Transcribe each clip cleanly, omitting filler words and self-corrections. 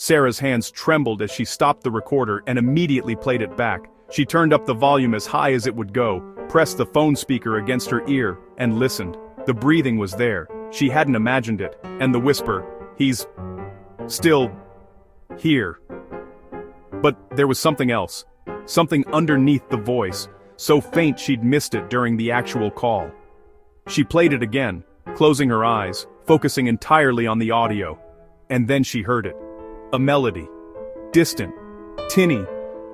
Sarah's hands trembled as she stopped the recorder and immediately played it back. She turned up the volume as high as it would go, pressed the phone speaker against her ear, and listened. The breathing was there. She hadn't imagined it. And the whisper, "He's still here." But there was something else. Something underneath the voice, so faint she'd missed it during the actual call. She played it again, closing her eyes, focusing entirely on the audio. And then she heard it. A melody. Distant. Tinny.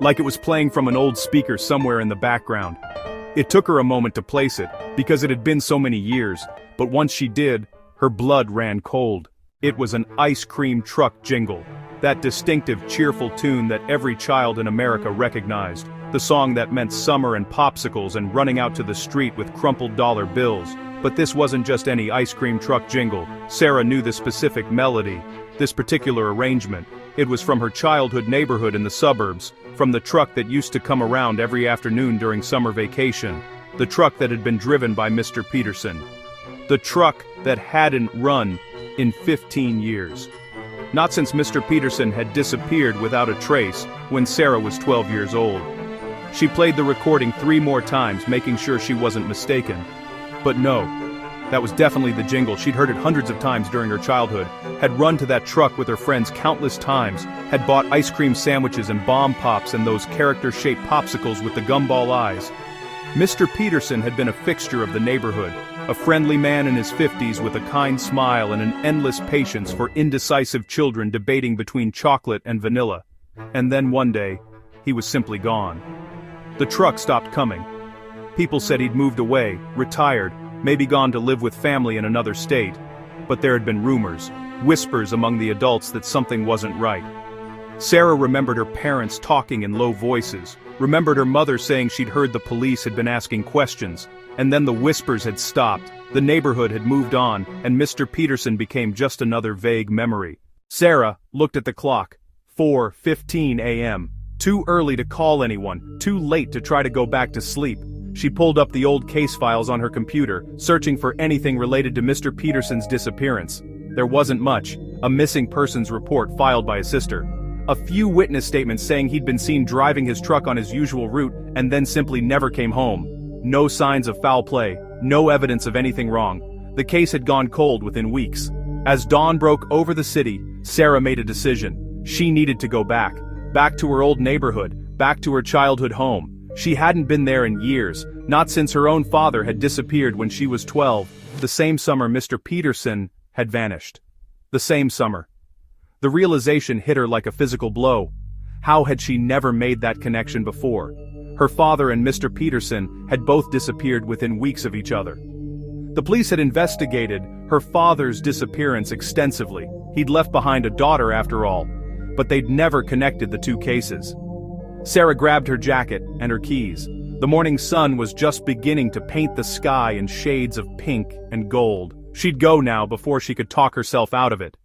Like it was playing from an old speaker somewhere in the background. It took her a moment to place it, because it had been so many years, but once she did, her blood ran cold. It was an ice cream truck jingle. That distinctive, cheerful tune that every child in America recognized. The song that meant summer and popsicles and running out to the street with crumpled dollar bills. But this wasn't just any ice cream truck jingle. Sarah knew the specific melody, this particular arrangement. It was from her childhood neighborhood in the suburbs, from the truck that used to come around every afternoon during summer vacation. The truck that had been driven by Mr. Peterson. The truck that hadn't run in 15 years. Not since Mr. Peterson had disappeared without a trace when Sarah was 12 years old. She played the recording 3 more times, making sure she wasn't mistaken. But no, that was definitely the jingle. She'd heard it hundreds of times during her childhood, had run to that truck with her friends countless times, had bought ice cream sandwiches and bomb pops and those character-shaped popsicles with the gumball eyes. Mr. Peterson had been a fixture of the neighborhood, a friendly man in his 50s with a kind smile and an endless patience for indecisive children debating between chocolate and vanilla. And then one day, he was simply gone. The truck stopped coming. People said he'd moved away, retired, maybe gone to live with family in another state. But there had been rumors, whispers among the adults that something wasn't right. Sarah remembered her parents talking in low voices, remembered her mother saying she'd heard the police had been asking questions, and then the whispers had stopped, the neighborhood had moved on, and Mr. Peterson became just another vague memory. Sarah looked at the clock. 4:15 a.m. Too early to call anyone, too late to try to go back to sleep. She pulled up the old case files on her computer, searching for anything related to Mr. Peterson's disappearance. There wasn't much. A missing persons report filed by his sister. A few witness statements saying he'd been seen driving his truck on his usual route and then simply never came home. No signs of foul play, no evidence of anything wrong. The case had gone cold within weeks. As dawn broke over the city, Sarah made a decision. She needed to go back to her old neighborhood, back to her childhood home. She hadn't been there in years, not since her own father had disappeared when she was 12, the same summer Mr. Peterson had vanished. The same summer. The realization hit her like a physical blow. How had she never made that connection before? Her father and Mr. Peterson had both disappeared within weeks of each other. The police had investigated her father's disappearance extensively. He'd left behind a daughter after all, but they'd never connected the two cases. Sarah grabbed her jacket and her keys. The morning sun was just beginning to paint the sky in shades of pink and gold. She'd go now before she could talk herself out of it.